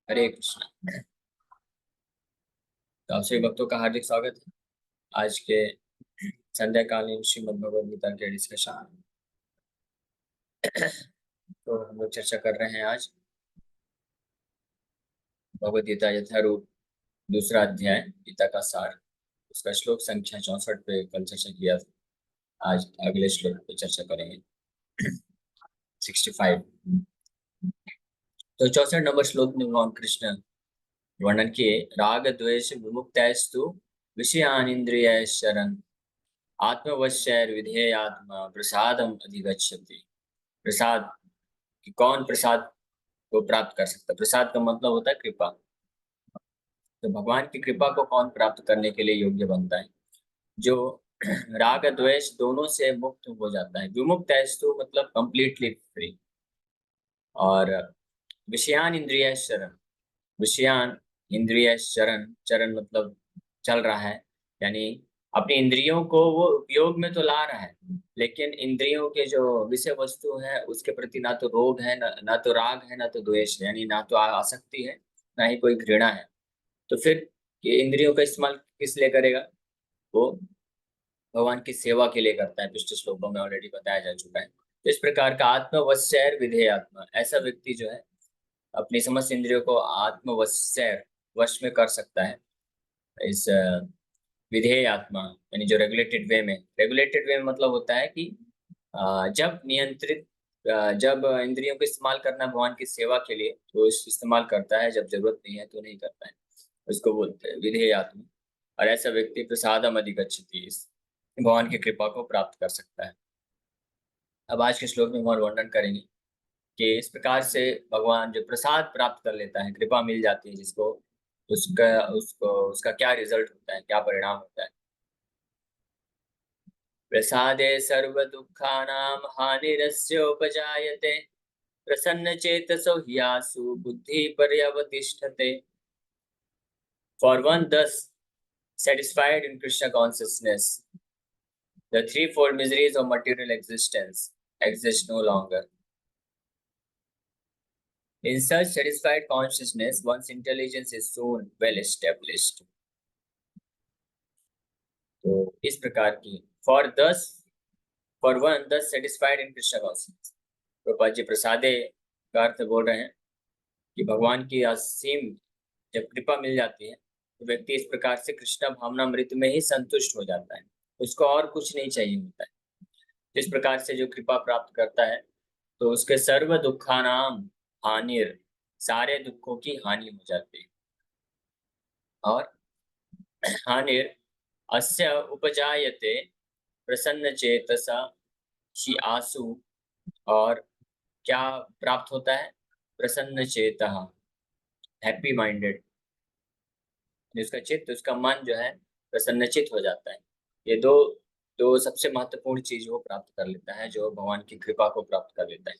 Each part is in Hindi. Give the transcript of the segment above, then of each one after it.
हरे कृष्णा। तो आप सभी भक्तों का हार्दिक स्वागत है आज के संध्याकालीन श्रीमद् भगवद गीता के डिस्कशन। तो हम लोग चर्चा कर रहे हैं आज भगवद गीता यथारूप दूसरा अध्याय गीता का सार, उसका श्लोक संख्या 64 पे कल चर्चा किया था। आज अगले श्लोक पे चर्चा करेंगे 65। तो 64 नंबर श्लोक में भगवान कृष्ण वर्णन किए, राग द्वेष विमुक्तैस्तु विषयानिंद्रियैश्चरन् आत्मवश्यैर्विधेयात्मा प्रसादम अधिगच्छति। प्रसाद कि कौन प्रसाद को प्राप्त कर सकता है। प्रसाद का मतलब होता है कृपा। तो भगवान की कृपा को कौन प्राप्त करने के लिए योग्य बनता है? जो राग द्वेष दोनों से मुक्त हो जाता है। विमुक्त है तो मतलब कंप्लीटली फ्री। और विषयान इंद्रिय शरण, विषयान इंद्रिय शरण, चरण मतलब चल रहा है, यानी अपनी इंद्रियों को वो उपयोग में तो ला रहा है, लेकिन इंद्रियों के जो विषय वस्तु है उसके प्रति ना तो रोग है, ना तो राग है, ना तो द्वेष है, यानी ना तो आसक्ति है, ना ही कोई घृणा है। तो फिर ये इंद्रियों का इस्तेमाल किस लिए करेगा? वो भगवान की सेवा के लिए करता है। पिछले श्लोकों में ऑलरेडी बताया जा चुका है। तो इस प्रकार का आत्मवश्यैर विधेयात्मा, ऐसा व्यक्ति जो है अपनी समस्त इंद्रियों को आत्मवश्यैर वश में कर सकता है। इस विधेय आत्मा यानी जो रेगुलेटेड वे में, रेगुलेटेड वे में मतलब होता है कि जब नियंत्रित, जब इंद्रियों का इस्तेमाल करना भगवान की सेवा के लिए तो इस्तेमाल करता है, जब जरूरत नहीं है तो नहीं करता है। उसको बोलते हैं विधेय आत्मा। और ऐसा व्यक्ति प्रसादम अधिगच्छति, इस भगवान की कृपा को प्राप्त कर सकता है। अब आज के श्लोक में भगवान वर्णन करेंगे कि इस प्रकार से भगवान जो प्रसाद प्राप्त कर लेता है, कृपा मिल जाती है जिसको, उसका उसको उसका क्या रिजल्ट होता है, क्या परिणाम होता है। प्रसादे सर्वदुःखानां हानिरस्योपजायते प्रसन्नचेतसो ह्यासु बुद्धिपर्यवतिष्ठते। For one thus satisfied in Krishna consciousness, the threefold miseries of material existence exist no longer. In such satisfied consciousness, one's intelligence is soon well established. तो इस प्रकार की for one thus satisfied in Krishna consciousness, Prabhupada ji प्रसादे का अर्थ बोल रहे हैं कि भगवान की असीम जब कृपा मिल जाती है तो व्यक्ति इस प्रकार से कृष्ण भावनामृत में ही संतुष्ट हो जाता है, उसको और कुछ नहीं चाहिए होता है। जिस प्रकार से जो कृपा प्राप्त करता है तो उसके सर्व दुखानाम हानिर, सारे दुखों की हानि हो जाती है। और हानिर अस्य उपजायते प्रसन्न चेतसा शी आसु, और क्या प्राप्त होता है? प्रसन्न चेतः, हैप्पी माइंडेड, जिसका चित्त, उसका मन जो है प्रसन्नचित हो जाता है। ये दो दो सबसे महत्वपूर्ण चीज वो प्राप्त कर लेता है जो भगवान की कृपा को प्राप्त कर लेता है।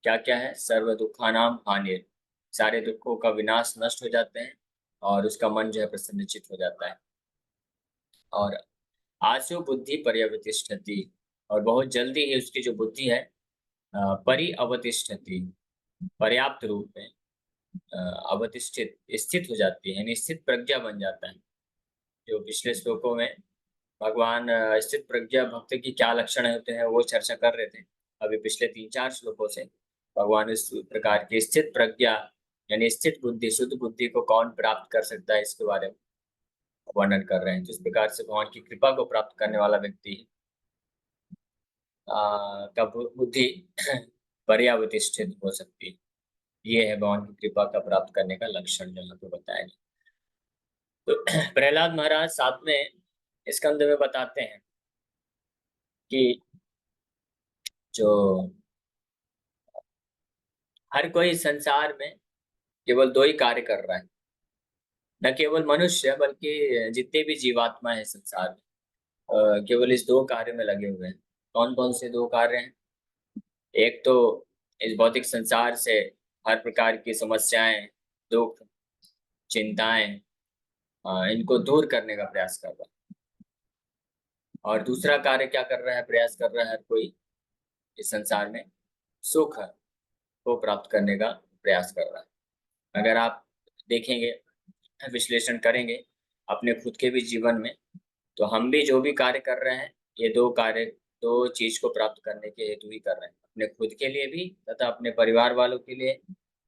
क्या क्या है? सर्व दुखानाम हानिर, सारे दुखों का विनाश, नष्ट हो जाते हैं, और उसका मन जो है प्रसन्नचित हो जाता है। और आशु बुद्धि पर्यवतिष्ठति, और बहुत जल्दी ही उसकी जो बुद्धि है परि अवतिष्ठति, पर्याप्त रूप में अवतिष्ठित, स्थित हो जाती है, यानी स्थित प्रज्ञा बन जाता है। जो पिछले श्लोकों में भगवान स्थित प्रज्ञा भक्त की क्या लक्षण होते हैं वो चर्चा कर रहे थे। अभी पिछले 3-4 श्लोकों से भगवान इस प्रकार की स्थित प्रज्ञा यानी स्थित बुद्धि, शुद्ध बुद्धि को कौन प्राप्त कर सकता है इसके बारे में वर्णन कर रहे हैं। जिस प्रकार से भगवान की कृपा को प्राप्त करने वाला व्यक्ति का बुद्धि पर्यावतिष्ठित हो सकती है। ये है भगवान की कृपा का प्राप्त करने का लक्षण जो यहाँ पे बताया गया। तो प्रहलाद महाराज 7वें स्कंद में बताते हैं कि जो हर कोई संसार में केवल दो ही कार्य कर रहा है, न केवल मनुष्य बल्कि जितने भी जीवात्मा है संसार में केवल इस दो कार्य में लगे हुए हैं। कौन कौन से दो कार्य हैं? एक तो इस भौतिक संसार से हर प्रकार की समस्याएं, दुख, चिंताएं, इनको दूर करने का प्रयास कर रहा है। और दूसरा कार्य क्या कर रहा है, प्रयास कर रहा है हर कोई इस संसार में सुख को प्राप्त करने का प्रयास कर रहा है। अगर आप देखेंगे, विश्लेषण करेंगे अपने खुद के भी जीवन में, तो हम भी जो भी कार्य कर रहे हैं, ये दो चीज को प्राप्त करने के हेतु ही कर रहे हैं। अपने खुद के लिए भी तथा अपने परिवार वालों के लिए,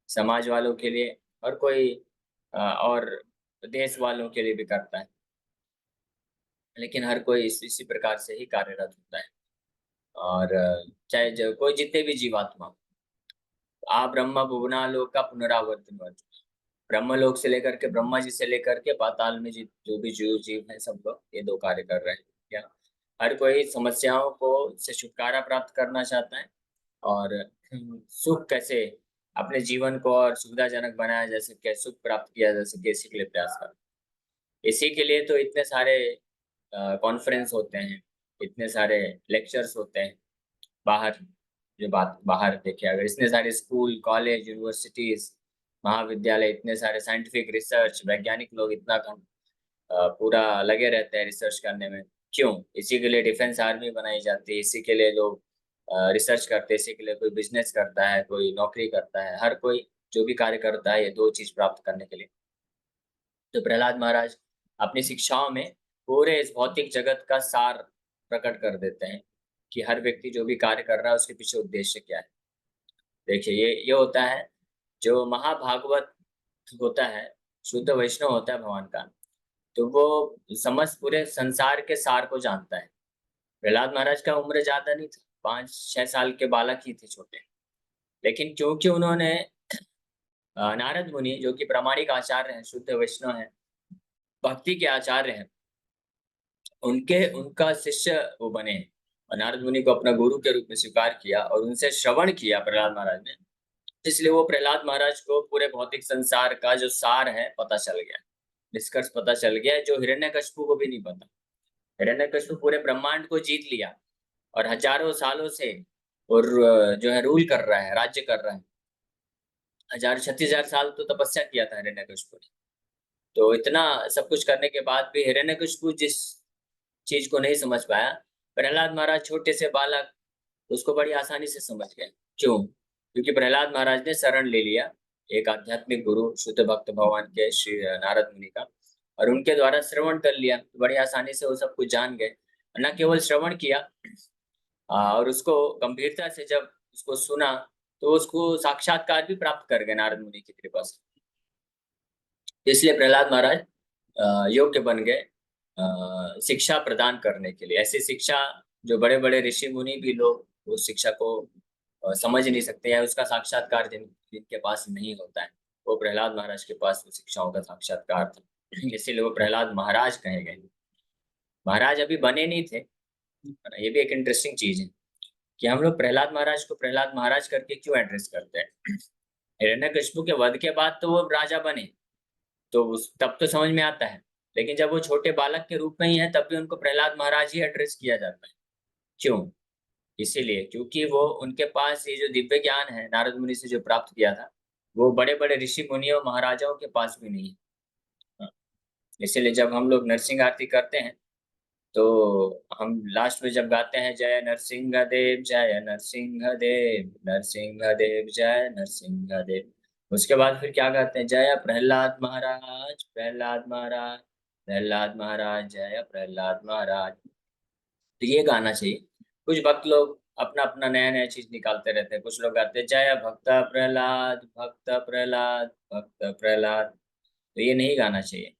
समाज वालों के लिए, और कोई और देश वालों के लिए भी करता है। लेकिन हर कोई इसी प्रकार से ही कार्यरत होता है। और चाहे जो कोई जितने भी जीवात्मा हो, आ ब्रह्म भुवनालोक का पुनरावर्तन वर्त, ब्रह्मलोक से लेकर के, ब्रह्मा जी से लेकर के पाताल में जो भी जीव हैं, सब लोग ये दो कार्य कर रहे हैं। क्या हर कोई समस्याओं को से छुटकारा प्राप्त करना चाहता है, और सुख कैसे अपने जीवन को और सुविधाजनक बनाया जा सके, सुख प्राप्त किया जा सके, इसी के लिए प्रयास कर। इसी के लिए तो इतने सारे कॉन्फ्रेंस होते हैं, इतने सारे लेक्चर्स होते हैं बाहर। जो बात बाहर देखिए, अगर इतने सारे स्कूल, कॉलेज, यूनिवर्सिटीज, महाविद्यालय, इतने सारे साइंटिफिक रिसर्च, वैज्ञानिक लोग इतना पूरा लगे रहते हैं रिसर्च करने में। क्यों? इसी के लिए डिफेंस आर्मी बनाई जाती है, इसी के लिए लोग रिसर्च करते हैं, इसी के लिए कोई बिजनेस करता है, कोई नौकरी करता है, हर कोई जो भी कार्य करता है, ये दो चीज प्राप्त करने के लिए। तो प्रहलाद महाराज अपनी शिक्षाओं में पूरे इस भौतिक जगत का सार प्रकट कर देते हैं कि हर व्यक्ति जो भी कार्य कर रहा है, उसके पीछे उद्देश्य क्या है। देखिए, ये होता है, जो महाभागवत होता है, शुद्ध वैष्णव होता है भगवान का, तो वो समस्त पूरे संसार के सार को जानता है। प्रहलाद महाराज का उम्र ज्यादा नहीं था, 5-6 साल के बालक ही थे, छोटे। लेकिन क्योंकि उन्होंने नारद मुनि, जो कि प्रामाणिक आचार्य हैं, शुद्ध वैष्णव हैं, भक्ति के आचार्य हैं, उनके उनका शिष्य वो बने, और नारद मुनि को अपना गुरु के रूप में स्वीकार किया, और उनसे श्रवण किया प्रहलाद महाराज ने। इसलिए वो प्रहलाद महाराज को पूरे भौतिक संसार का जो सार है पता चल गया, निष्कर्ष पता चल गया, जो हिरण्यकशिपु को भी नहीं पता। हिरण्यकशिपु पूरे ब्रह्मांड को जीत लिया, और हजारों सालों से और जो है रूल कर रहा है, राज्य कर रहा है। 36,000 साल तो तपस्या किया था हिरण्यकशिपु ने। तो इतना सब कुछ करने के बाद भी हिरण्यकशिपु जिस चीज को नहीं समझ पाया, प्रहलाद महाराज छोटे से बालक उसको बड़ी आसानी से समझ गए। क्यों? क्योंकि प्रहलाद महाराज ने शरण ले लिया एक आध्यात्मिक गुरु, शुद्ध भक्त भगवान के श्री नारद मुनि का, और उनके द्वारा श्रवण कर लिया, तो बड़ी आसानी से वो सब कुछ जान गए। न केवल श्रवण किया, और उसको गंभीरता से जब उसको सुना, तो उसको साक्षात्कार भी प्राप्त कर गए नारद मुनि की कृपा से। इसलिए प्रहलाद महाराज योग्य बन गए शिक्षा प्रदान करने के लिए। ऐसी शिक्षा जो बड़े बड़े ऋषि मुनि भी लोग उस शिक्षा को समझ नहीं सकते, या उसका साक्षात्कार जिनके पास नहीं होता है, वो प्रहलाद महाराज के पास वो शिक्षाओं का साक्षात्कार था। इसीलिए वो प्रहलाद महाराज कहे गए। महाराज अभी बने नहीं थे। ये भी एक इंटरेस्टिंग चीज है कि हम लोग प्रहलाद महाराज को प्रहलाद महाराज करके क्यों एड्रेस करते हैं। हिरण्यकशिपु के वध के बाद तो वो राजा बने, तो तब तो समझ में आता है। लेकिन जब वो छोटे बालक के रूप में ही है, तब भी उनको प्रहलाद महाराज ही एड्रेस किया जाता है। क्यों? इसीलिए क्योंकि वो उनके पास ये जो दिव्य ज्ञान है नारद मुनि से जो प्राप्त किया था, वो बड़े बड़े ऋषि मुनियों महाराजाओं के पास भी नहीं है। हाँ, इसीलिए जब हम लोग नरसिंह आरती करते हैं, तो हम लास्ट में जब गाते हैं, जय नरसिंह देव, जय नरसिंह देव, नरसिंह देव, जय नरसिंह देव, उसके बाद फिर क्या गाते हैं, जय प्रहलाद महाराज, प्रहलाद महाराज, प्रहलाद महाराज, जय प्रहलाद महाराज। तो ये गाना चाहिए। कुछ भक्त लोग अपना अपना नया नया चीज निकालते रहते हैं। कुछ लोग गाते हैं, जय भक्त प्रहलाद, भक्त प्रहलाद, भक्त प्रहलाद। तो ये नहीं गाना चाहिए।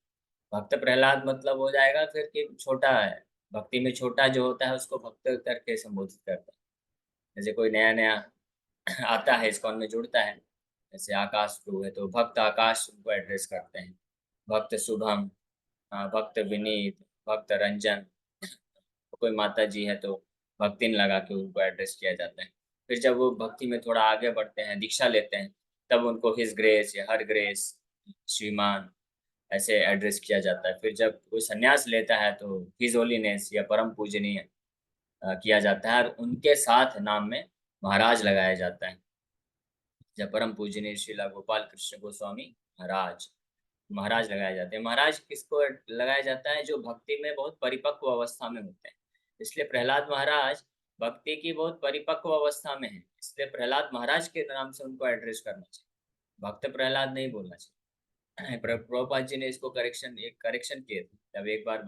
भक्त प्रहलाद मतलब हो जाएगा फिर कि छोटा है, भक्ति में छोटा जो होता है उसको भक्त करके संबोधित करता है। जैसे कोई नया नया आता है, इस्कॉन में जुड़ता है, जैसे आकाश प्रभु है, तो भक्त आकाश को एड्रेस करते हैं। भक्त शुभम, भक्त विनीत, भक्त रंजन, कोई माता जी है तो भक्तिन लगा के उनको एड्रेस किया जाता है। फिर जब वो भक्ति में थोड़ा आगे बढ़ते हैं, दीक्षा लेते हैं, तब उनको हिज ग्रेस या हर ग्रेस, श्रीमान, ऐसे एड्रेस किया जाता है। फिर जब कोई संन्यास लेता है तो हिज होलीनेस या परम पूजनीय किया जाता है, और उनके साथ नाम में महाराज लगाया जाता है। जब परम पूजनीय श्रीला गोपाल कृष्ण गोस्वामी महाराज, महाराज लगाए जाते हैं। महाराज किसको लगाया जाता है? जो भक्ति में बहुत परिपक्व अवस्था में होते हैं। इसलिए प्रहलाद महाराज भक्ति की बहुत परिपक्व अवस्था में है, इसलिए प्रहलाद महाराज के नाम से उनको एड्रेस करना चाहिए। भक्त प्रहलाद नहीं बोलना चाहिए। प्रभुपाद जी ने इसको एक करेक्शन किए थे। जब एक बार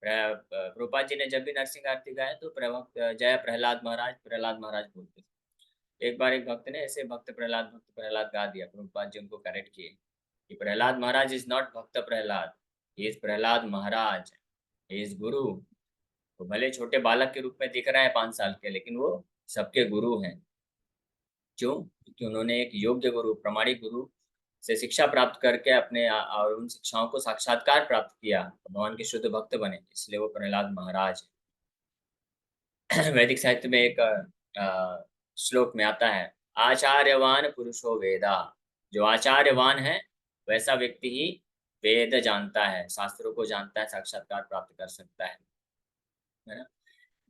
प्रभुपाद जी ने जब भी नरसिंह आरती गाया तो जय प्रहलाद महाराज बोलते थे। एक बार एक भक्त ने ऐसे भक्त प्रहलाद गा दिया, प्रभुपाद जी उनको करेक्ट किए कि प्रहलाद महाराज इज नॉट भक्त Prahlad, he is Prahlad Maharaj, he is गुरु। तो भले छोटे बालक के रूप में दिख रहा है 5 साल के, लेकिन वो सबके गुरु हैं। क्यों? क्योंकि उन्होंने एक योग्य गुरु, प्रामाणिक गुरु से शिक्षा प्राप्त करके और उन शिक्षाओं को साक्षात्कार प्राप्त किया, भगवान के शुद्ध भक्त बने, इसलिए वो प्रहलाद महाराज है। वैदिक साहित्य में एक श्लोक में आता है, आचार्यवान पुरुषो वेदा। जो आचार्यवान है वैसा व्यक्ति ही वेद जानता है, शास्त्रों को जानता है, साक्षात्कार प्राप्त कर सकता है ना।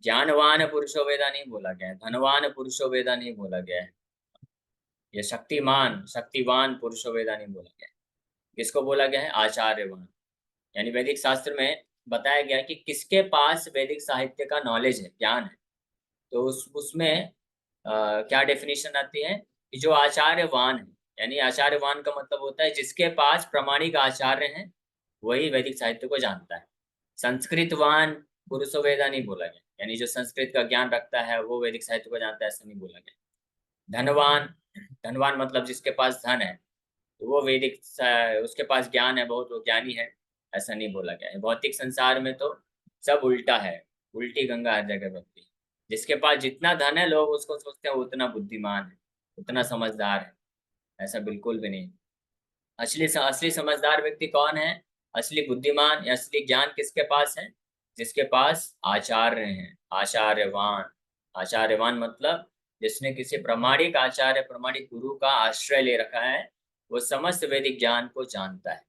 ज्ञानवान पुरुषो वेदा नहीं बोला गया है, धनवान पुरुषो वेदा नहीं बोला गया है, ये शक्तिवान पुरुषो वेदा नहीं बोला गया है। किसको बोला गया है? आचार्यवान। यानी वैदिक शास्त्र में बताया गया कि किसके पास वैदिक साहित्य का नॉलेज है, ज्ञान है। तो उसमें क्या डेफिनेशन आती है कि जो आचार्यवान है, यानी आचार्यवान का मतलब होता है जिसके पास प्रामाणिक आचार्य हैं, वही वैदिक साहित्य को जानता है। संस्कृतवान पुरुषो वेदा नहीं बोला गया, यानी जो संस्कृत का ज्ञान रखता है वो वैदिक साहित्य को जानता है, ऐसा नहीं बोला गया। धनवान मतलब जिसके पास धन है तो वो उसके पास ज्ञान है बहुत, वो ज्ञानी है, ऐसा नहीं बोला गया है। भौतिक संसार में तो सब उल्टा है, उल्टी गंगा हर जगह बहती है। जिसके पास जितना धन है लोग उसको सोचते हैं उतना बुद्धिमान है, उतना समझदार है, ऐसा बिल्कुल भी नहीं। असली समझदार व्यक्ति कौन है? असली बुद्धिमान या असली ज्ञान किसके पास है? जिसके पास आचार्य हैं, आचार्यवान। आचार्यवान मतलब जिसने किसी प्रामाणिक आचार्य, प्रामाणिक गुरु का आश्रय ले रखा है, वो समस्त वैदिक ज्ञान को जानता है,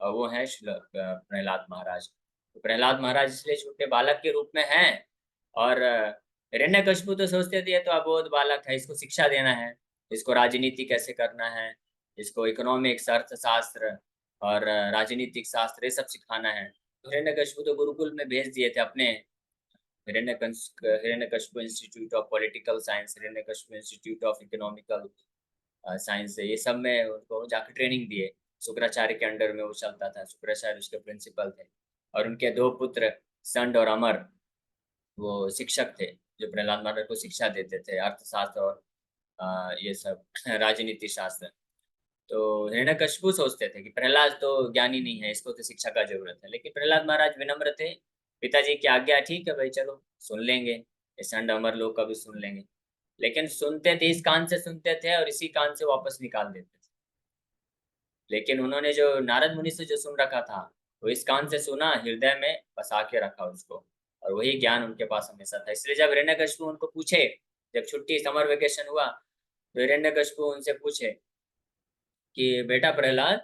और वो है प्रहलाद महाराज। तो प्रहलाद महाराज इसलिए छोटे बालक के रूप में हैं। और हिरण्यकशिपु तो सोचते थे ये तो अबोध बालक है, इसको शिक्षा देना है, इसको राजनीति कैसे करना है, इसको इकोनॉमिक्स, अर्थशास्त्र और राजनीतिक शास्त्र ये सब सिखाना है। तो हिरण्यकशिपु तो गुरुकुल में भेज दिए थे अपने, Hiranyakashipu institute of political science, Hiranyakashipu institute of economical science है, ये सब में उनको जाकर ट्रेनिंग दिए। शुक्राचार्य के अंडर में वो चलता था, शुक्राचार्य उसके प्रिंसिपल थे, और उनके 2 पुत्र संड और अमर वो शिक्षक थे, जो प्रहलाद महाराज को शिक्षा देते थे, अर्थशास्त्र और ये सब राजनीति शास्त्र। तो हिरण्यकशिपु सोचते थे कि प्रहलाद तो ज्ञानी नहीं है, इसको तो शिक्षा का जरूरत है, लेकिन प्रहलाद महाराज विनम्र थे। पिताजी की आज्ञा, ठीक है भाई चलो सुन लेंगे, ये संड अमर लोग का भी सुन लेंगे। लेकिन सुनते थे, इस कान से सुनते थे और इसी कान से वापस निकाल देते थे। लेकिन उन्होंने जो नारद मुनि से जो सुन रखा था, वो इस कान से सुना, हृदय में बसा के रखा उसको, और वही ज्ञान उनके पास हमेशा था। इसलिए जब हिरण्यकशिपु उनको पूछे, जब छुट्टी समर वेकेशन हुआ, तो हिरण्यकशिपु उनसे पूछे कि बेटा प्रहलाद,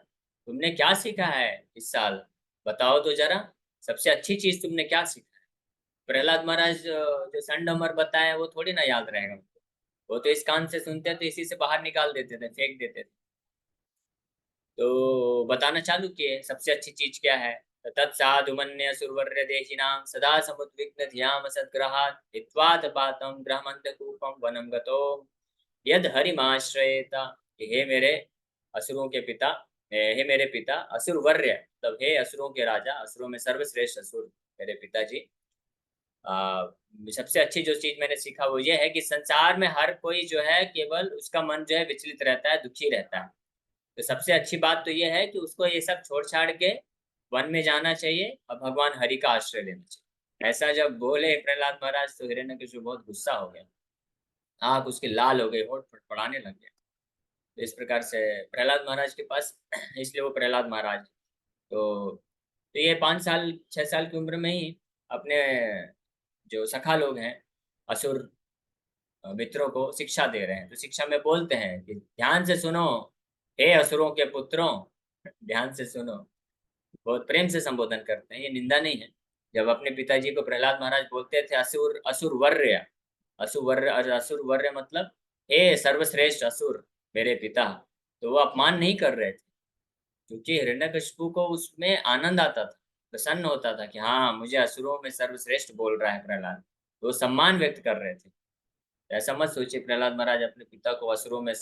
तुमने क्या सीखा है इस साल, बताओ तो जरा, सबसे अच्छी चीज तुमने क्या सीखा है? प्रहलाद महाराज जो संड अमर बताए वो थोड़ी ना याद रहेगा उनको, वो तो इस कान से सुनते तो इसी से बाहर निकाल देते थे, फेंक देते थे। तो बताना चालू किए सबसे अच्छी चीज क्या है। तत्साधुमन्य सुरवर्य देहिनां सदा समुद्विग्न धियाम सद्ग्रहात् हित्वात पातम ग्रहमंतकूपम वनम गतो यद हरिमाश्रयेता। हे मेरे असुरों के पिता, हे मेरे पिता असुरवर्य, मतलब हे असुरों के राजा, असुरों में सर्वश्रेष्ठ असुर मेरे पिताजी, सबसे अच्छी जो चीज मैंने सीखा वो ये है कि संसार में हर कोई जो है केवल उसका मन जो है विचलित रहता है, दुखी रहता है। तो सबसे अच्छी बात तो ये है कि उसको ये सब छोड़ छाड़ के वन में जाना चाहिए और भगवान हरि का आश्रय लेना चाहिए। ऐसा जब बोले प्रहलाद महाराज तो हिरण्यकशिपु बहुत गुस्सा हो गया, आंख उसके लाल हो गई, होठ फड़फड़ाने लग गया। तो इस प्रकार से प्रहलाद महाराज के पास इसलिए वो प्रहलाद महाराज। तो ये 5 साल 6 साल की उम्र में ही अपने जो सखा लोग हैं, असुर मित्रों को शिक्षा दे रहे हैं। तो शिक्षा में बोलते हैं कि ध्यान से सुनो हे असुरों के पुत्रों, ध्यान से सुनो। बहुत प्रेम से संबोधन करते हैं, ये निंदा नहीं है। जब अपने पिताजी को प्रहलाद महाराज बोलते थे असुर, असुरवर्य, असुरवर्य मतलब हे सर्वश्रेष्ठ असुर मेरे पिता, तो वो अपमान नहीं कर रहे थे, क्योंकि हिरण्यकशिपु को उसमें आनंद आता था, प्रसन्न होता था कि हाँ मुझे असुरों में सर्वश्रेष्ठ बोल रहा है प्रहलाद, तो सम्मान व्यक्त कर रहे थे। ऐसा मत सोचिए प्रहलाद महाराज अपने पिता को असुरों में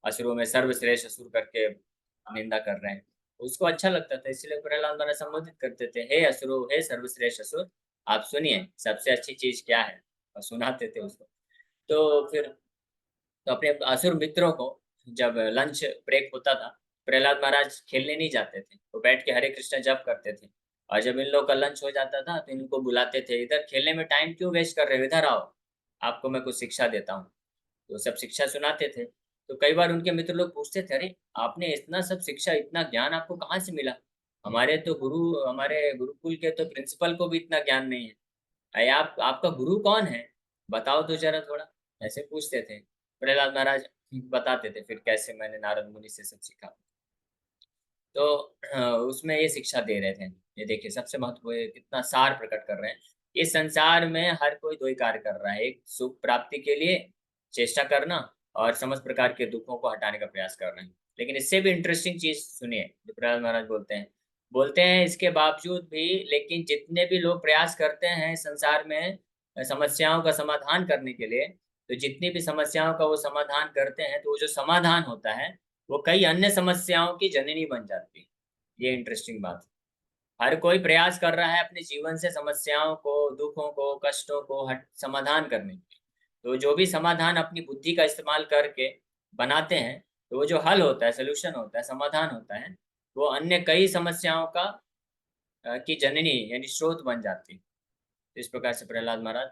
असुरों में सर्वश्रेष्ठ असुर करके निंदा कर रहे हैं। उसको अच्छा लगता था, इसलिए प्रहलाद महाराज संबोधित करते थे, हे असुरो, हे सर्वश्रेष्ठ असुर, आप सुनिए सबसे अच्छी चीज क्या है, और सुनाते थे उसको। तो फिर तो अपने असुर मित्रों को जब लंच ब्रेक होता था, प्रहलाद महाराज खेलने नहीं जाते थे, वो बैठ के हरे कृष्ण जप करते थे। और जब इन लोग का लंच हो जाता था तो इनको बुलाते थे, इधर खेलने में टाइम क्यों वेस्ट कर रहे हो, इधर आओ, आपको मैं कुछ शिक्षा देता हूँ। तो सब शिक्षा सुनाते थे। तो कई बार उनके मित्र लोग पूछते थे, अरे आपने इतना सब शिक्षा, इतना ज्ञान आपको कहाँ से मिला, हमारे गुरुकुल के तो प्रिंसिपल को भी इतना ज्ञान नहीं है। अरे आप, आपका गुरु कौन है, बताओ तो जरा थोड़ा, ऐसे पूछते थे। प्रहलाद महाराज बताते थे फिर कैसे मैंने नारद मुनि से सब सीखा। तो उसमें ये शिक्षा दे रहे थे, ये देखिए सबसे महत्व कितना सार प्रकट कर रहे हैं। इस संसार में हर कोई दो ही कार्य कर रहा है, एक सुख प्राप्ति के लिए चेष्टा करना, और समस्त प्रकार के दुखों को हटाने का प्रयास कर रहे हैं। लेकिन इससे भी इंटरेस्टिंग चीज सुनिए जो प्रहलाद महाराज बोलते हैं इसके बावजूद भी, लेकिन जितने भी लोग प्रयास करते हैं संसार में समस्याओं का समाधान करने के लिए, तो जितनी भी समस्याओं का वो समाधान करते हैं, तो वो जो समाधान होता है वो कई अन्य समस्याओं की जननी बन जाती है। ये इंटरेस्टिंग बात है। हर कोई प्रयास कर रहा है अपने जीवन से समस्याओं को, दुखों को, कष्टों को हट समाधान करने की। तो जो भी समाधान अपनी बुद्धि का इस्तेमाल करके बनाते हैं, तो वो जो हल होता है, सोल्यूशन होता है, समाधान होता है, वो अन्य कई समस्याओं का की जननी यानी स्रोत बन जाती है। इस प्रकार से प्रहलाद महाराज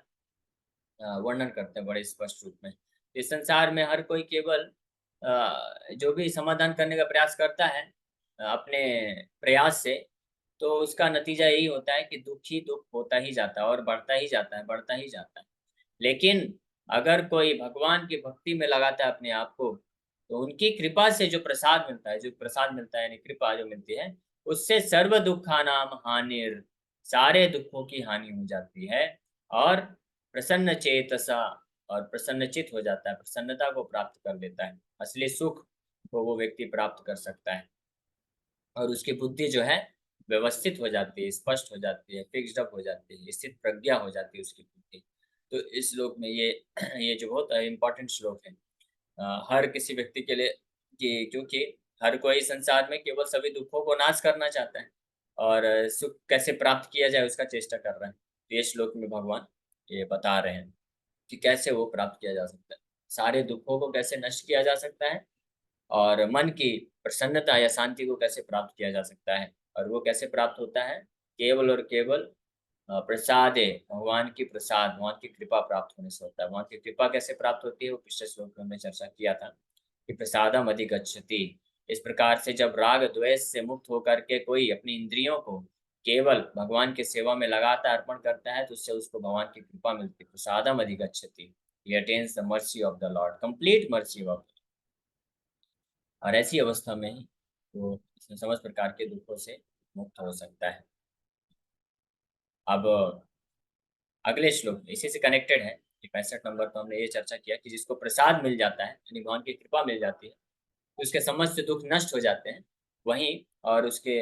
वर्णन करते हैं बड़े स्पष्ट रूप में। इस संसार में हर कोई केवल जो भी समाधान करने का प्रयास करता है अपने प्रयास से, तो उसका नतीजा यही होता है कि दुख ही दुख होता ही जाता है, और बढ़ता ही जाता है, बढ़ता ही जाता है। लेकिन अगर कोई भगवान की भक्ति में लगाता है अपने आप को, तो उनकी कृपा से जो प्रसाद मिलता है, जो प्रसाद मिलता है यानी कृपा जो मिलती है, उससे सर्व दुखानाम हानिर, सारे दुखों की हानि हो जाती है। और प्रसन्न चेतसा, और प्रसन्नचित हो जाता है, प्रसन्नता को प्राप्त कर लेता है, असली सुख को वो व्यक्ति प्राप्त कर सकता है। और उसकी बुद्धि जो है व्यवस्थित हो जाती है, स्पष्ट हो जाती है, फिक्स्ड अप हो जाती है, स्थित प्रज्ञा हो जाती है उसकी बुद्धि। तो इस श्लोक में ये ये जो बहुत इंपॉर्टेंट श्लोक है हर किसी व्यक्ति के लिए, कि क्योंकि हर कोई संसार में केवल सभी दुखों को नाश करना चाहता है, और सुख कैसे प्राप्त किया जाए उसका चेष्टा कर रहा है। तो ये श्लोक में भगवान ये बता रहे हैं कि कैसे वो प्राप्त किया जा सकता है, सारे दुखों को कैसे नष्ट किया जा सकता है, और मन की प्रसन्नता या शांति को कैसे प्राप्त किया जा सकता है। और वो कैसे प्राप्त होता है, केवल और केवल प्रसादे, भगवान की प्रसाद, भगवान की कृपा प्राप्त होने से होता है। भगवान की कृपा कैसे प्राप्त होती है वो पिछले श्लोक में हमने चर्चा किया था कि प्रसादम अधिगच्छति। इस प्रकार से जब राग द्वेष से मुक्त होकर के कोई अपनी इंद्रियों को केवल भगवान की सेवा में लगातार अर्पण करता है, तो उससे उसको भगवान की कृपा मिलती है, प्रसादम अधिगच्छति। He attains the mercy of the Lord, complete mercy of, और ऐसी अवस्था में ही वो समस्त प्रकार के दुखों से मुक्त हो सकता है। अब अगले श्लोक इसी से कनेक्टेड है कि 65 नंबर पर हमने ये चर्चा किया कि जिसको प्रसाद मिल जाता है यानी भगवान की कृपा मिल जाती है, तो उसके समस्त दुख नष्ट हो जाते हैं वहीं, और उसके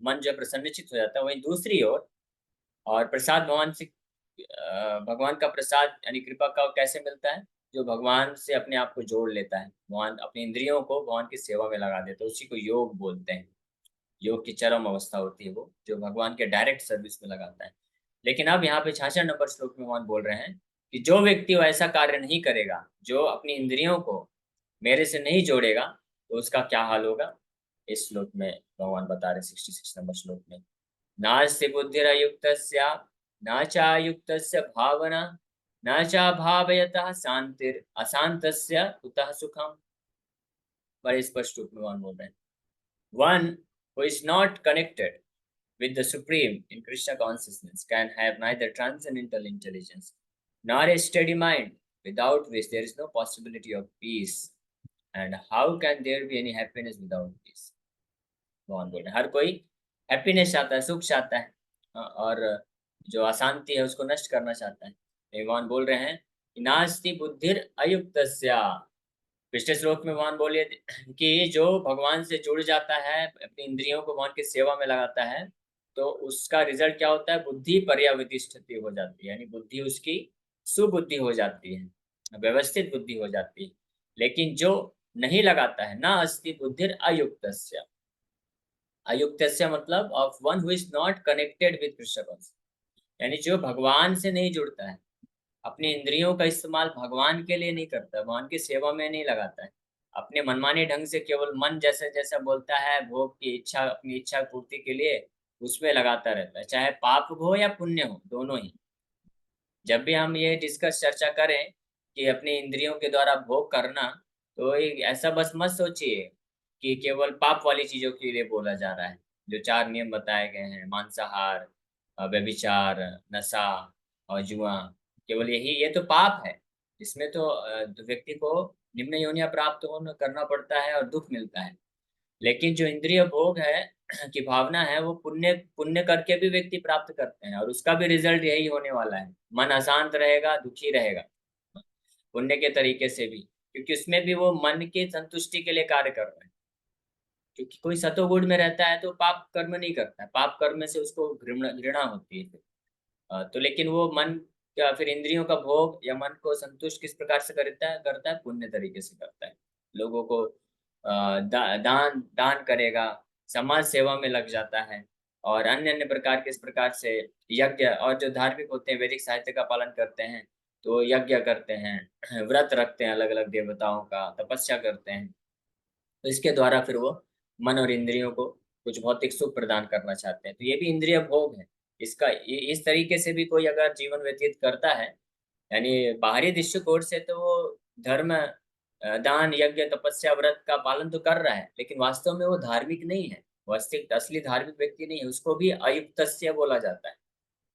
मन जो प्रसन्नचित हो जाता है। वहीं दूसरी ओर, और प्रसाद भगवान से भगवान का प्रसाद यानी कृपा का कैसे मिलता है, जो भगवान से अपने आप को जोड़ लेता है, भगवान अपनी इंद्रियों को भगवान की सेवा में लगा देता है, उसी को योग बोलते हैं। योग की चरम अवस्था होती है वो, जो भगवान के डायरेक्ट सर्विस में लगाता है। लेकिन अब यहाँ पे 66 नंबर श्लोक में भगवान बोल रहे हैं कि जो व्यक्ति वो ऐसा कार्य नहीं करेगा, जो अपनी इंद्रियों को मेरे से नहीं जोड़ेगा, तो उसका क्या हाल होगा। इस श्लोक में भगवान बता रहे 66 नंबर श्लोक में, नास्ति बुद्धिरयुक्तस्य न चायुक्तस्य भावना न चा भावयतः शांतिर अशांतस्य कुतः सुखम। बड़े स्पष्ट रूप में भगवान बोल रहे हैं, one who is not connected with the Supreme in Krishna consciousness can have neither transcendental intelligence nor a steady mind, without which there is no possibility of peace. And how can there be any happiness without peace? भगवान बोल रहे हैं, हर कोई हैप्पीनेस चाहता है, सुख चाहता है, और जो अशांति है उसको नष्ट करना चाहता है। भगवान बोल रहे हैं कि नास्ति बुद्धिर अयुक्तस्या। पिछले श्लोक में भगवान बोले कि जो भगवान से जुड़ जाता है, अपनी इंद्रियों को भगवान की सेवा में लगाता है, तो उसका रिजल्ट क्या होता है, बुद्धि पर्यावतिष्ठति हो जाती है, यानी बुद्धि उसकी सुबुद्धि हो जाती है, व्यवस्थित बुद्धि हो जाती है। लेकिन जो नहीं लगाता है, ना अस्ति बुद्धिर अयुक्तस्य। अयुक्तस्य मतलब of one who is not connected with Krishna consciousness, यानी जो भगवान से नहीं जुड़ता है, अपनी इंद्रियों का इस्तेमाल भगवान के लिए नहीं करता, भगवान की सेवा में नहीं लगाता है, अपने मनमाने ढंग से केवल मन जैसा जैसा बोलता है भोग की इच्छा, अपनी इच्छा पूर्ति के लिए उसमें लगाता रहता है, चाहे पाप हो या पुण्य हो, दोनों ही। जब भी हम ये डिस्कस चर्चा करें कि अपनी इंद्रियों के द्वारा भोग करना, तो ऐसा बस मत सोचिए कि केवल पाप वाली चीजों के लिए बोला जा रहा है। जो चार नियम बताए गए हैं, मांसाहार, व्यभिचार, नशा और जुआ, केवल यही, ये तो पाप है। इसमें तो व्यक्ति को निम्न योनियां प्राप्त होना करना पड़ता है और दुख मिलता है। लेकिन जो इंद्रिय भोग है की भावना है, वो पुण्य पुण्य करके भी व्यक्ति प्राप्त करते हैं, और उसका भी रिजल्ट यही होने वाला है, मन अशांत रहेगा, दुखी रहेगा, पुण्य के तरीके से भी, क्योंकि उसमें भी वो मन की संतुष्टि के लिए कार्य कर रहे हैं। क्योंकि कोई सतोगुण में रहता है तो पाप कर्म नहीं करता है, पाप कर्म से उसको घृणा घृणा होती है फिर। तो लेकिन वो मन या फिर इंद्रियों का भोग या मन को संतुष्ट किस प्रकार से करता है, पुण्य तरीके से करता है। लोगों को दान दान करेगा, समाज सेवा में लग जाता है, और अन्य अन्य प्रकार के इस प्रकार से यज्ञ, और जो धार्मिक होते हैं वैदिक साहित्य का पालन करते हैं, तो यज्ञ करते हैं, व्रत रखते हैं अलग अलग देवताओं का, तपस्या करते हैं। तो इसके द्वारा फिर वो मन और इंद्रियों को कुछ भौतिक सुख प्रदान करना चाहते हैं, तो ये भी इंद्रिय भोग है। इसका इस तरीके से भी कोई अगर जीवन व्यतीत करता है, यानी बाहरी दृष्टिकोण से तो वो धर्म, दान यज्ञ तपस्या व्रत का पालन तो कर रहा है, लेकिन वास्तव में वो धार्मिक नहीं है, वास्तविक असली धार्मिक व्यक्ति नहीं है, उसको भी अयुक्तस्य बोला जाता है।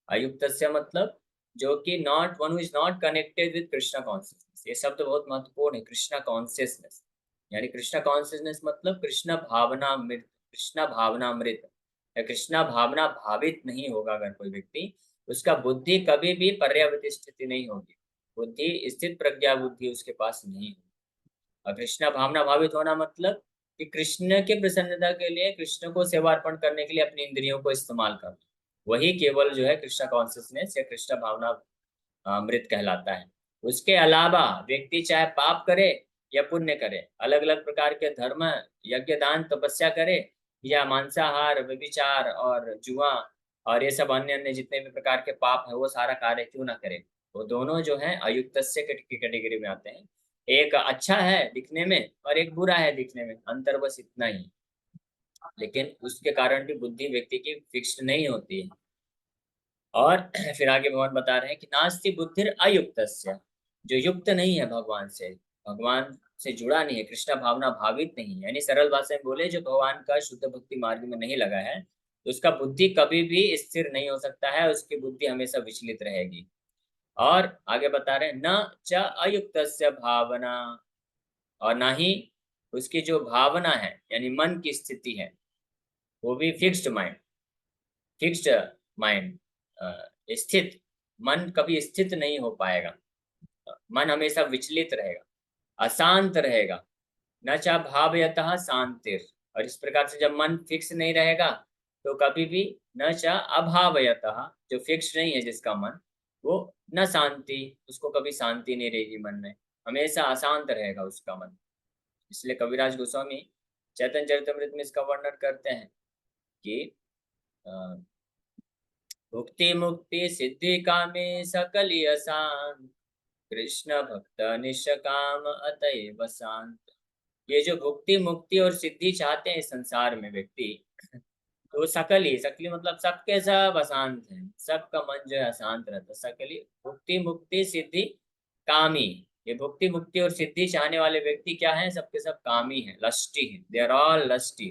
अयुक्तस्य मतलब जो कि not one who is not connected with Krishna consciousness. ये शब्द बहुत महत्वपूर्ण है, कृष्णा कॉन्शियसनेस। यानी कृष्णा कॉन्शियसनेस मतलब कृष्णा भावनामृत, कृष्णा भावनामृत, या कृष्णा भावना भावित नहीं होगा अगर कोई व्यक्ति, उसका बुद्धि कभी भी पर्यावतिष्ठित नहीं होगी, बुद्धि स्थित प्रज्ञा बुद्धि उसके पास नहीं होगी। और कृष्णा भावना भावित होना मतलब कि कृष्ण के प्रसन्नता के लिए, कृष्ण को सेवा अर्पण करने के लिए अपनी इंद्रियों को इस्तेमाल करना, वही केवल जो है कृष्णा कॉन्शियसनेस या कृष्णा भावना मृत कहलाता है। उसके अलावा व्यक्ति चाहे पाप करे या पुण्य करे, अलग अलग प्रकार के धर्म, यज्ञ दान तपस्या करे, या मांसाहार व्यभिचार और जुआ और ये सब अन्य अन्य जितने भी प्रकार के पाप है वो सारा कार्य क्यों ना करे, वो दोनों जो है अयुक्तस्य की कैटेगरी में आते हैं। एक अच्छा है दिखने में और एक बुरा है दिखने में, अंतर बस इतना ही। लेकिन उसके कारण भी बुद्धि व्यक्ति की फिक्स्ड नहीं होती है। और फिर आगे भगवान बता रहे हैं कि नास्ति बुद्धिर अयुक्तस्य, जो युक्त नहीं है भगवान से, भगवान से जुड़ा नहीं है, कृष्ण भावना भावित नहीं है, यानी सरल भाषा में बोले जो भगवान का शुद्ध भक्ति मार्ग में नहीं लगा है, तो उसका बुद्धि कभी भी स्थिर नहीं हो सकता है, उसकी बुद्धि हमेशा विचलित रहेगी। और आगे बता रहे हैं न च अयुक्तस्य भावना, और ना ही उसकी जो भावना है यानी मन की स्थिति है, वो भी फिक्स्ड माइंड, फिक्स्ड माइंड, स्थित मन कभी स्थित नहीं हो पाएगा, मन हमेशा विचलित रहेगा, अशांत रहेगा। न चा भावयतः शांतिर, और इस प्रकार से जब मन फिक्स नहीं रहेगा तो कभी भी न चा अभावयतः, जो फिक्स नहीं है जिसका मन, वो न शांति, उसको कभी शांति नहीं रहेगी मन में, हमेशा अशांत रहेगा उसका मन। इसलिए कविराज गोस्वामी चैतन्य चरितमृत में इसका वर्णन करते हैं कि भुक्ति मुक्ति सिद्धि कामे सकल अशांत, कृष्ण भक्त निष्काम अतएव शांत। ये जो भुक्ति मुक्ति और सिद्धि चाहते हैं संसार में व्यक्ति, तो सकली, सकली मतलब सबके सब अशांत है, सबका मन जो है अशांत रहता है। सकली भुक्ति मुक्ति सिद्धि कामी, ये भुक्ति मुक्ति और सिद्धि चाहने वाले व्यक्ति क्या हैं, सबके सब कामी हैं, लस्टी हैं, they are all lusty.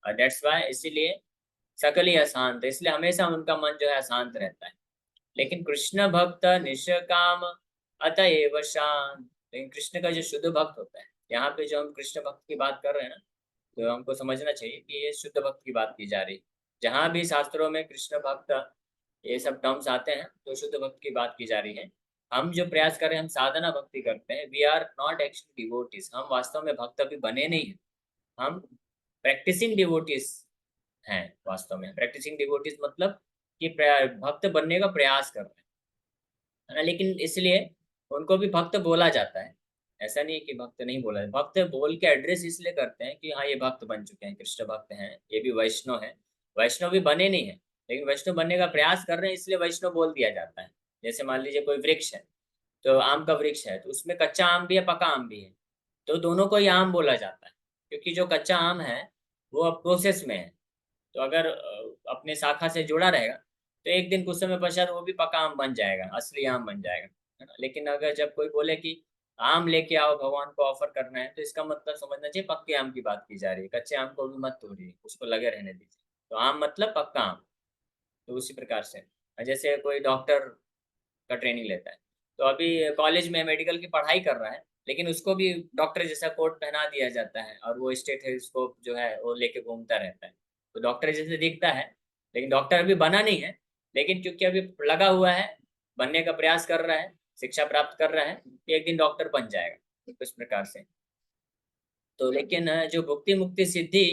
That's why, इसीलिए सकल ही अशांत है, इसलिए हमेशा उनका मन जो है अशांत रहता है। लेकिन कृष्ण भक्त निष्काम अतएव शांत, लेकिन कृष्ण का जो शुद्ध भक्त होता है, यहाँ पे जो हम कृष्ण भक्त की बात कर रहे हैं ना, तो हमको समझना चाहिए कि ये शुद्ध भक्त की बात की जा रही है। जहाँ भी शास्त्रों में कृष्ण भक्त ये सब टर्म्स आते हैं तो शुद्ध भक्त की बात की जा रही है। हम जो प्रयास कर रहे हैं, हम साधना भक्ति करते हैं, we are not actually devotees, हम वास्तव में भक्त अभी बने नहीं है, हम प्रैक्टिसिंग डिवोटीज हैं। वास्तव में प्रैक्टिसिंग डिवोटीज मतलब कि भक्त बनने का प्रयास कर रहे हैं, है ना, लेकिन इसलिए उनको भी भक्त बोला जाता है। ऐसा नहीं है कि भक्त नहीं बोला है, भक्त बोल के एड्रेस इसलिए करते हैं कि हाँ ये भक्त बन चुके हैं, कृष्ण भक्त हैं, ये भी वैष्णव है। वैष्णव भी बने नहीं है, लेकिन वैष्णव बनने का प्रयास कर रहे हैं, इसलिए वैष्णव बोल दिया जाता है। जैसे मान लीजिए कोई वृक्ष है, तो आम का वृक्ष है, तो उसमें कच्चा आम भी है, पका आम भी है, तो दोनों को ही आम बोला जाता है, क्योंकि जो कच्चा आम है वो अब प्रोसेस में है। तो अगर अपने शाखा से जुड़ा रहेगा, तो एक दिन कुछ समय पश्चात वो भी पका आम बन जाएगा, असली आम बन जाएगा, है ना। लेकिन अगर जब कोई बोले कि आम लेके आओ, भगवान को ऑफर करना है, तो इसका मतलब समझना चाहिए पक्के आम की बात की जा रही है, कच्चे आम को भी मत तोड़िए, उसको लगे रहने दीजिए। तो आम मतलब पक्का आम। तो उसी प्रकार से जैसे कोई डॉक्टर का ट्रेनिंग लेता है, तो अभी कॉलेज में मेडिकल की पढ़ाई कर रहा है, लेकिन उसको भी डॉक्टर जैसा कोट पहना दिया जाता है, और वो स्टेथोस्कोप जो है वो लेके घूमता रहता है। तो डॉक्टर जैसे दिखता है, लेकिन डॉक्टर अभी बना नहीं है, लेकिन क्योंकि अभी लगा हुआ है, बनने का प्रयास कर रहा है, शिक्षा प्राप्त कर रहा है, एक दिन डॉक्टर बन जाएगा। तो इस प्रकार से तो लेकिन जो भुक्ति मुक्ति सिद्धि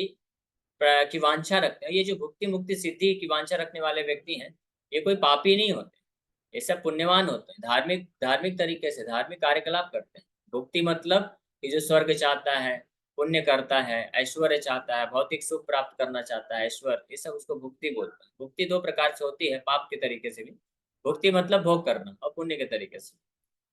की वांछा रखते हैं, ये जो भुक्ति मुक्ति सिद्धि की वांछा रखने वाले व्यक्ति हैं, ये कोई पापी नहीं होते, ये सब पुण्यवान होते हैं, धार्मिक धार्मिक तरीके से धार्मिक कार्यकलाप करते हैं। भुक्ति मतलब कि जो स्वर्ग चाहता है, पुण्य करता है, ऐश्वर्य चाहता है, भौतिक सुख प्राप्त करना चाहता है, ऐश्वर्य, ये सब उसको भुक्ति बोलते हैं। भुक्ति दो प्रकार से होती है, पाप के तरीके से भी। भुक्ति मतलब भोग करना, और पुण्य के तरीके से।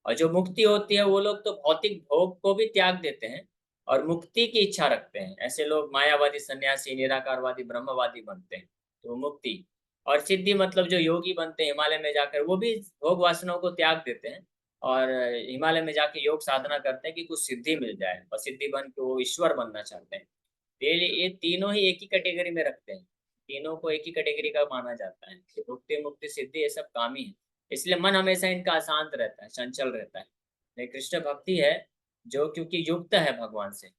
और जो मुक्ति होती है, वो लोग तो भौतिक भोग को भी त्याग देते हैं और मुक्ति की इच्छा रखते हैं। ऐसे लोग मायावादी, सन्यासी, निराकारवादी, ब्रह्मवादी बनते हैं। तो मुक्ति और सिद्धि मतलब जो योगी बनते हैं हिमालय में जाकर, वो भी भोग वासनाओं को त्याग देते हैं और हिमालय में जाके योग साधना करते हैं कि कुछ सिद्धि मिल जाए, और सिद्धि बन के वो ईश्वर बनना चाहते हैं। ये तीनों ही एक ही कैटेगरी में रखते हैं, तीनों को एक ही कैटेगरी का माना जाता है कि मुक्ति मुक्ति सिद्धि ये सब काम ही है। इसलिए मन हमेशा इनका अशांत रहता है, चंचल रहता है। लेकिन कृष्ण भक्ति है जो क्योंकि युक्त है भगवान से,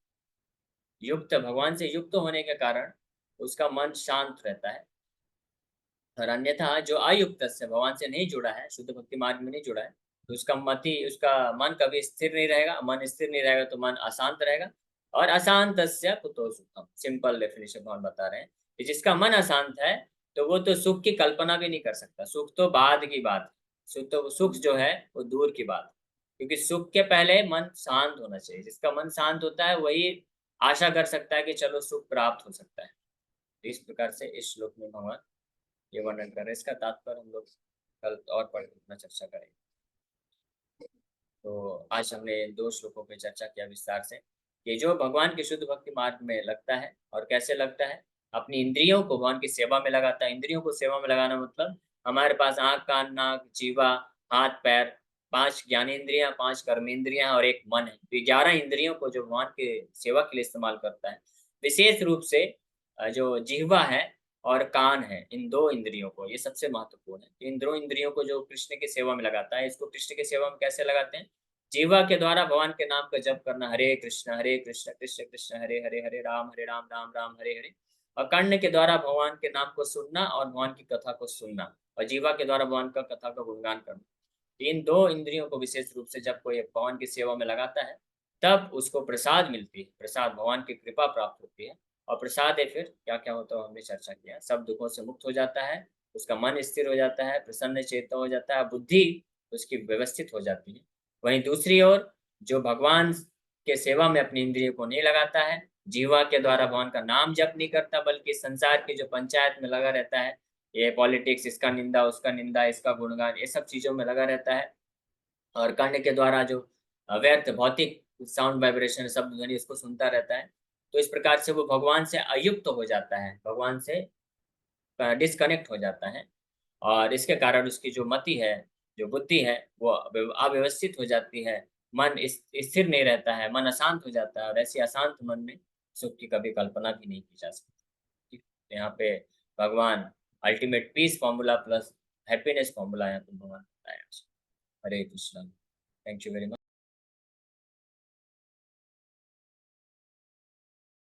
युक्त भगवान से युक्त होने के कारण उसका मन शांत रहता है। और अन्यथा जो अयुक्त से, भगवान से नहीं जुड़ा है, शुद्ध भक्ति मार्ग में नहीं जुड़ा है, तो उसका मन कभी स्थिर नहीं रहेगा। मन स्थिर नहीं रहेगा तो मन अशांत रहेगा। और अशांत कुतो सुखम, सिंपल डेफिनेशन भगवान बता रहे हैं कि जिसका मन अशांत है, तो वो तो सुख की कल्पना भी नहीं कर सकता। सुख तो बाद की बात है, सुख जो है वो दूर की बात है। क्योंकि सुख के पहले मन शांत होना चाहिए। जिसका मन शांत होता है वही आशा कर सकता है कि चलो सुख प्राप्त हो सकता है। तो इस प्रकार से इस श्लोक में भगवान ये वर्णन कर रहे हैं। इसका तात्पर्य हम लोग कल और पढ़ अपना चर्चा करेंगे। तो आज हमने दो श्लोकों पे चर्चा किया विस्तार से कि जो भगवान के शुद्ध भक्ति मार्ग में लगता है और कैसे लगता है, अपनी इंद्रियों को भगवान की सेवा में लगाता है। इंद्रियों को सेवा में लगाना मतलब हमारे पास आंख, कान, नाक, जीवा, हाथ, पैर, 5 ज्ञानेंद्रियां, 5 कर्मेंद्रियां और एक मन है। तो 11 इंद्रियों को जो भगवान के सेवा के लिए इस्तेमाल करता है। विशेष रूप से जो जिह्वा है और कान है, इन दो इंद्रियों को, ये सबसे महत्वपूर्ण है। इन दो इंद्रियों को जो कृष्ण की सेवा में लगाता है, इसको कृष्ण की सेवा में कैसे लगाते हैं? जीवा के द्वारा भगवान के नाम का जप करना, हरे कृष्ण कृष्ण कृष्ण हरे हरे, हरे राम राम राम हरे हरे। और कर्ण के द्वारा भगवान के नाम को सुनना और भगवान की कथा को सुनना, और जीवा के द्वारा भगवान का कथा का गुणगान करना। इन दो इंद्रियों को विशेष रूप से जब कोई भगवान की सेवा में लगाता है, तब उसको प्रसाद मिलती है, प्रसाद भगवान की कृपा प्राप्त होती है। और प्रसाद है फिर क्या क्या होता है हमने चर्चा किया। सब दुखों से मुक्त हो जाता है, उसका मन स्थिर हो जाता है, प्रसन्न चेतन हो जाता है, बुद्धि उसकी व्यवस्थित हो जाती है। वहीं दूसरी ओर जो भगवान के सेवा में अपनी इंद्रियों को नहीं लगाता है, जीवा के द्वारा भगवान का नाम जप नहीं करता, बल्कि संसार की जो पंचायत में लगा रहता है, ये पॉलिटिक्स, इसका निंदा, उसका निंदा, इसका गुणगान, ये सब चीजों में लगा रहता है। और कर्ण के द्वारा जो व्यर्थ भौतिक साउंड वाइब्रेशन, शब्द ध्वनि, इसको सुनता रहता है। तो इस प्रकार से वो भगवान से अयुक्त हो जाता है, भगवान से डिस्कनेक्ट हो जाता है। और इसके कारण उसकी जो मति है, जो बुद्धि है, वो अव्यवस्थित हो जाती है। मन स्थिर नहीं रहता है, मन अशांत हो जाता है, और ऐसी अशांत मन में सुख की कभी कल्पना भी नहीं की जा सकती। तो यहाँ पे भगवान ultimate peace formula plus happiness formula यहाँ पे भगवान बताया। Hare Krishna. Thank you very much.